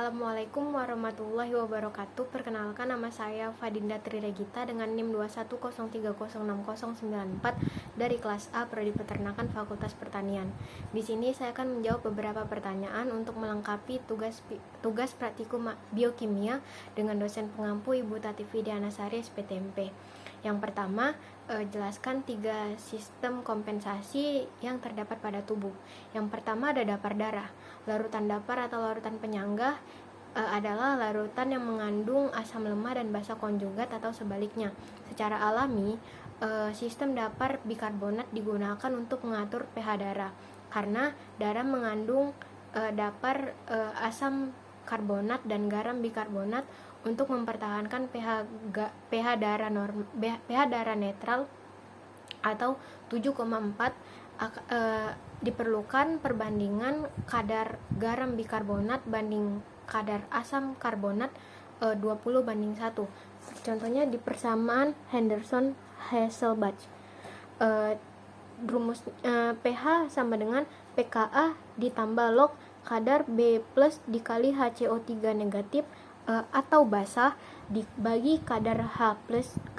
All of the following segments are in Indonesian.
Assalamualaikum warahmatullahi wabarakatuh. Perkenalkan, nama saya Fadinda Triregita dengan NIM 210306094 dari kelas A Prodi Peternakan Fakultas Pertanian. Di sini saya akan menjawab beberapa pertanyaan untuk melengkapi tugas praktikum biokimia dengan dosen pengampu Ibu Tati Fidianasari SPTMP. Yang pertama, jelaskan 3 sistem kompensasi yang terdapat pada tubuh. Yang pertama ada dapar darah. Larutan dapar atau larutan penyangga adalah larutan yang mengandung asam lemah dan basa konjugat atau sebaliknya. Secara alami, sistem dapar bikarbonat digunakan untuk mengatur pH darah karena darah mengandung dapar asam karbonat dan garam bikarbonat untuk mempertahankan pH darah netral atau 7,4. Diperlukan perbandingan kadar garam bikarbonat banding kadar asam karbonat 20:1. Contohnya di persamaan Henderson-Hasselbalch. Rumus pH sama dengan pKa ditambah log kadar B+ dikali HCO3 negatif atau basah dibagi kadar H+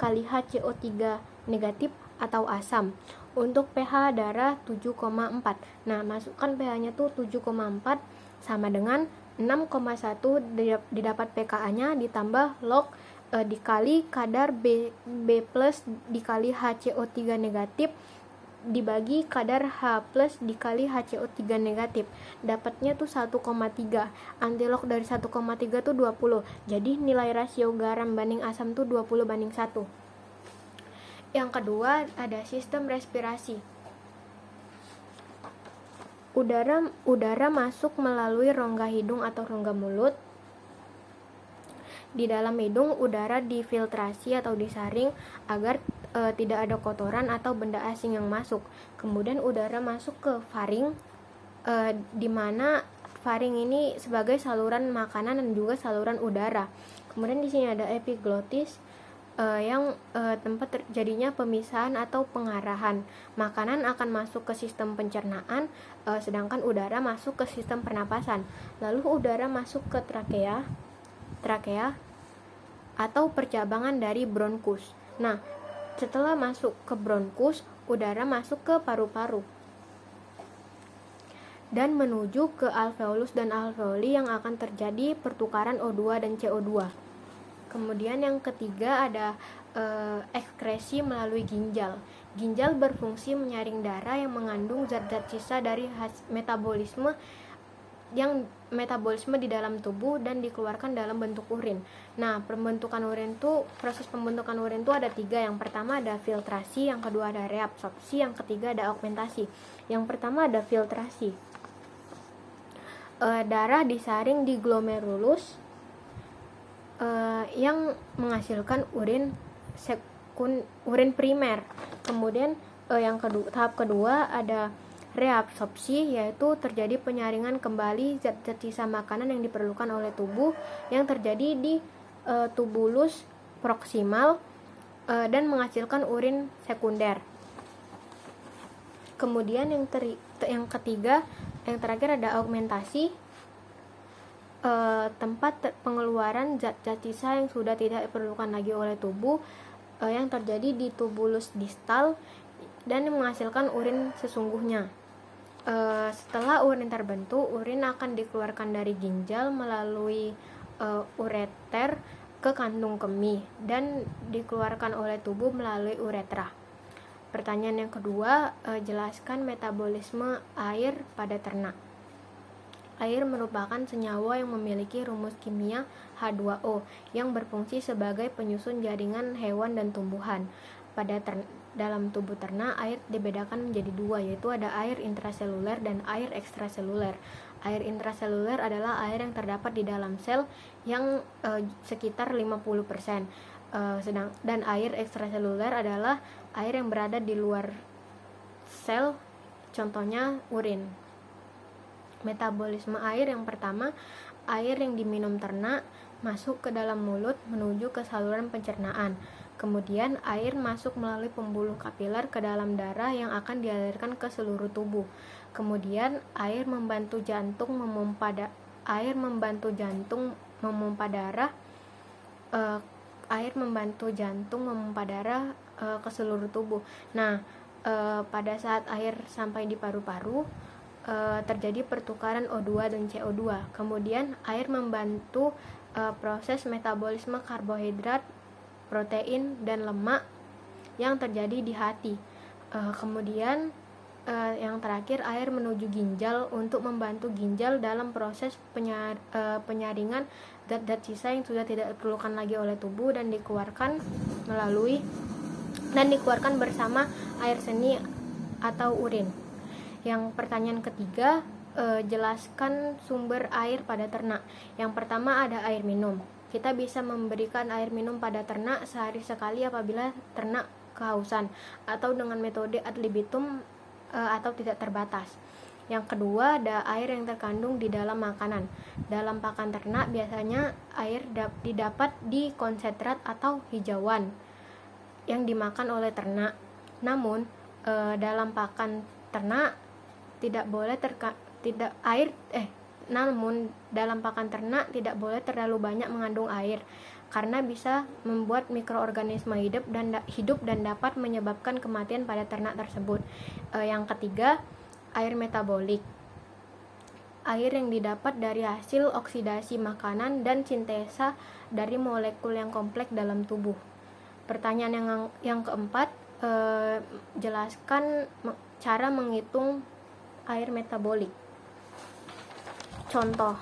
kali HCO3 negatif atau asam. Untuk pH darah 7,4. Nah, masukkan pH-nya tuh 7,4 sama dengan 6,1 didapat pKa-nya ditambah log dikali kadar B+ dikali HCO3 negatif dibagi kadar H+ dikali HCO3 negatif. Dapatnya tuh 1,3. Antilog dari 1,3 tuh 20. Jadi nilai rasio garam banding asam tuh 20:1. Yang kedua ada sistem respirasi. Udara masuk melalui rongga hidung atau rongga mulut. Di dalam hidung udara difiltrasi atau disaring agar tidak ada kotoran atau benda asing yang masuk. Kemudian udara masuk ke faring, di mana faring ini sebagai saluran makanan dan juga saluran udara. Kemudian di sini ada epiglottis yang tempat terjadinya pemisahan atau pengarahan. Makanan akan masuk ke sistem pencernaan, sedangkan udara masuk ke sistem pernapasan. Lalu udara masuk ke trakea atau percabangan dari bronkus. Nah, setelah masuk ke bronkus, udara masuk ke paru-paru dan menuju ke alveolus dan alveoli yang akan terjadi pertukaran O2 dan CO2. Kemudian yang ketiga ada ekskresi melalui ginjal. Ginjal berfungsi menyaring darah yang mengandung zat-zat sisa dari metabolisme di dalam tubuh dan dikeluarkan dalam bentuk urin. Nah, proses pembentukan urin itu ada 3. Yang pertama ada filtrasi, yang kedua ada reabsorpsi, yang ketiga ada augmentasi. Yang pertama ada filtrasi. Darah disaring di glomerulus yang menghasilkan urin primer. Kemudian tahap kedua ada reabsorpsi, yaitu terjadi penyaringan kembali zat-zat sisa makanan yang diperlukan oleh tubuh yang terjadi di tubulus proksimal dan menghasilkan urin sekunder. Kemudian yang terakhir ada augmentasi, tempat pengeluaran zat-zat sisa yang sudah tidak diperlukan lagi oleh tubuh yang terjadi di tubulus distal dan menghasilkan urin sesungguhnya. Setelah urin terbentuk, urin akan dikeluarkan dari ginjal melalui ureter ke kandung kemih dan dikeluarkan oleh tubuh melalui uretra. Pertanyaan yang kedua, jelaskan metabolisme air pada ternak. Air merupakan senyawa yang memiliki rumus kimia H2O yang berfungsi sebagai penyusun jaringan hewan dan tumbuhan. Dalam tubuh ternak, air dibedakan menjadi 2, yaitu ada air intraseluler dan air ekstraseluler. Air intraseluler adalah air yang terdapat di dalam sel yang sekitar 50%. Dan air ekstraseluler adalah air yang berada di luar sel, contohnya urin. Metabolisme air yang pertama, air yang diminum ternak masuk ke dalam mulut menuju ke saluran pencernaan. Kemudian air masuk melalui pembuluh kapiler ke dalam darah yang akan dialirkan ke seluruh tubuh. Kemudian air membantu jantung memompa air membantu jantung memompa darah ke seluruh tubuh. Nah, pada saat air sampai di paru-paru, terjadi pertukaran O2 dan CO2. Kemudian air membantu proses metabolisme karbohidrat, protein, dan lemak yang terjadi di hati. Kemudian yang terakhir, air menuju ginjal untuk membantu ginjal dalam proses penyaringan zat-zat sisa yang sudah tidak diperlukan lagi oleh tubuh dan dikeluarkan bersama air seni atau urin. Yang pertanyaan ketiga, jelaskan sumber air pada ternak. Yang pertama ada air minum. Kita bisa memberikan air minum pada ternak sehari sekali apabila ternak kehausan, atau dengan metode ad libitum atau tidak terbatas. Yang kedua ada air yang terkandung di dalam makanan. Dalam pakan ternak biasanya air didapat di konsentrat atau hijauan yang dimakan oleh ternak. Namun dalam pakan ternak namun dalam pakan ternak tidak boleh terlalu banyak mengandung air, karena bisa membuat mikroorganisme hidup dan dapat menyebabkan kematian pada ternak tersebut. Yang ketiga, air metabolik. Air yang didapat dari hasil oksidasi makanan dan sintesa dari molekul yang kompleks dalam tubuh. Pertanyaan yang keempat, jelaskan cara menghitung air metabolik. Contoh,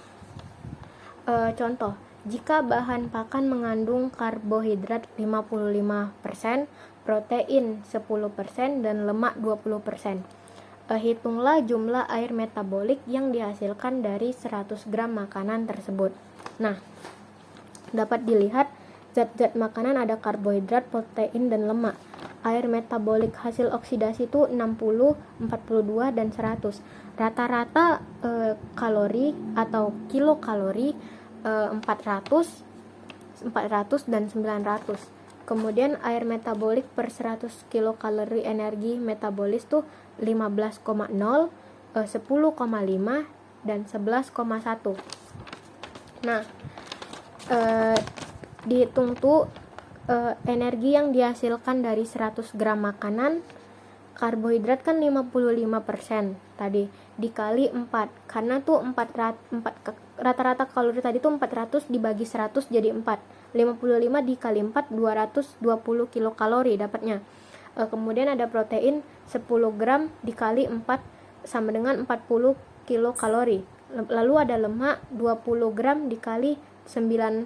jika bahan pakan mengandung karbohidrat 55%, protein 10%, dan lemak 20%. Hitunglah jumlah air metabolik yang dihasilkan dari 100 gram makanan tersebut. Nah, dapat dilihat zat-zat makanan ada karbohidrat, protein, dan lemak. Air metabolik hasil oksidasi itu 60, 42, dan 100. Rata-rata kalori atau kilokalori 400, dan 900. Kemudian air metabolik per 100 kilokalori energi metabolis tuh 15,0, 10,5, dan 11,1. Nah, dihitung tuh energi yang dihasilkan dari 100 gram makanan, karbohidrat kan 55% tadi, dikali 4, karena tuh rata-rata kalori tadi tuh 400 dibagi 100 jadi 4, 55 dikali 4, 220 kilokalori dapatnya. Kemudian ada protein 10 gram dikali 4 sama dengan 40 kilokalori. Lalu ada lemak 20 gram dikali 9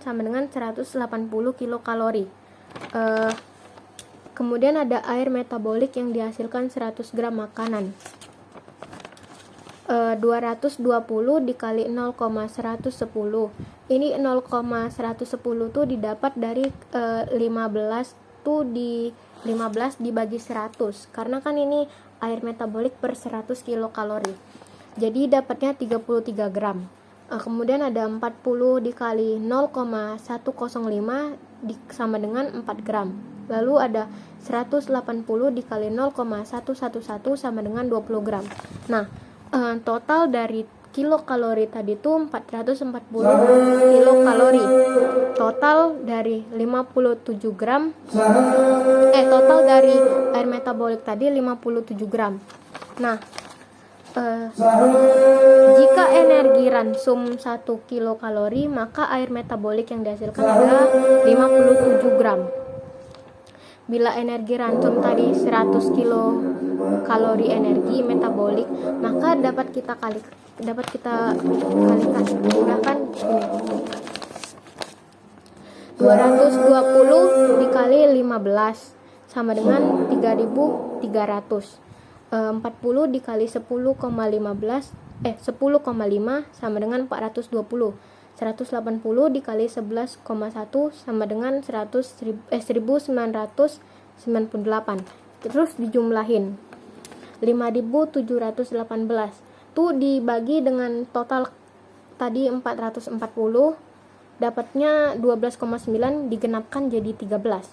sama dengan 180 kilokalori. Kemudian ada air metabolik yang dihasilkan 100 gram makanan. 220 dikali 0,110. Ini 0,110 tuh didapat dari 15 dibagi 100. Karena kan ini air metabolik per 100 kilokalori. Jadi dapatnya 33 gram. Kemudian ada 40 dikali 0,105 sama dengan 4 gram. Lalu ada 180 dikali 0,111 sama dengan 20 gram. Nah, total dari kilokalori tadi itu 440 kilokalori. Total dari 57 gram. Total dari air metabolik tadi 57 gram. Nah, jika energi ransum 1 kilokalori, maka air metabolik yang dihasilkan adalah 57 gram. Bila energi ransum tadi 100 kilokalori energi metabolik, maka dapat kita kalikan. Menggunakan ini. 220 dikali 15 sama dengan 3.300. 40 dikali 10,5 sama dengan 420. 180 dikali 11,1 sama dengan 1998. Terus dijumlahin 5.718. Tuh dibagi dengan total tadi 440, dapatnya 12,9 digenapkan jadi 13.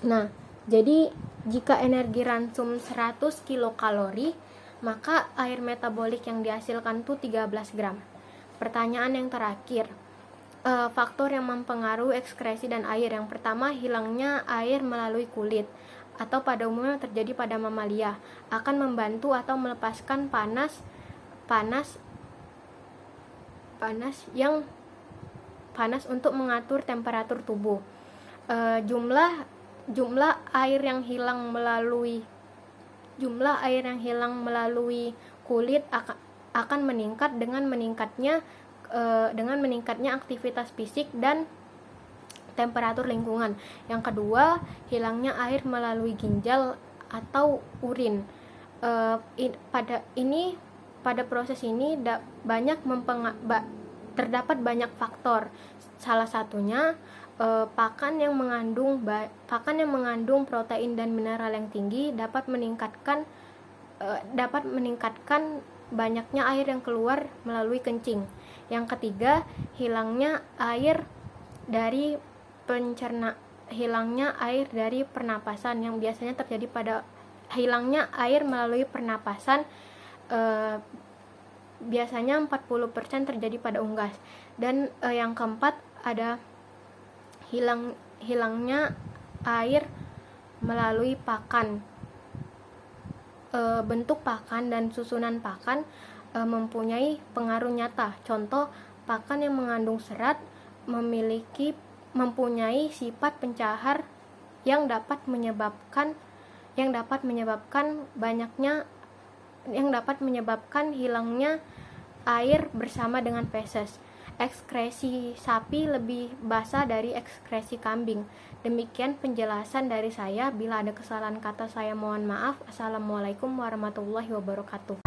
Nah, jadi jika energi ransum 100 kilokalori, maka air metabolik yang dihasilkan tuh 13 gram. Pertanyaan yang terakhir, faktor yang mempengaruhi ekskresi dan air. Yang pertama, hilangnya air melalui kulit atau pada umumnya terjadi pada mamalia, akan membantu atau melepaskan panas untuk mengatur temperatur tubuh. Jumlah air yang hilang melalui kulit akan meningkat dengan meningkatnya aktivitas fisik dan temperatur lingkungan. Yang kedua, hilangnya air melalui ginjal atau urin. Pada proses ini terdapat banyak faktor. Salah satunya pakan yang mengandung protein dan mineral yang tinggi dapat meningkatkan banyaknya air yang keluar melalui kencing. Yang ketiga, hilangnya air dari pernapasan yang biasanya terjadi pada hilangnya air melalui pernapasan, biasanya 40% terjadi pada unggas. Dan yang keempat ada hilangnya air melalui pakan. Bentuk pakan dan susunan pakan mempunyai pengaruh nyata. Contoh, pakan yang mengandung serat mempunyai sifat pencahar yang dapat menyebabkan hilangnya air bersama dengan feses. Ekskresi sapi lebih basah dari ekskresi kambing. Demikian penjelasan dari saya. Bila ada kesalahan kata saya mohon maaf. Assalamualaikum warahmatullahi wabarakatuh.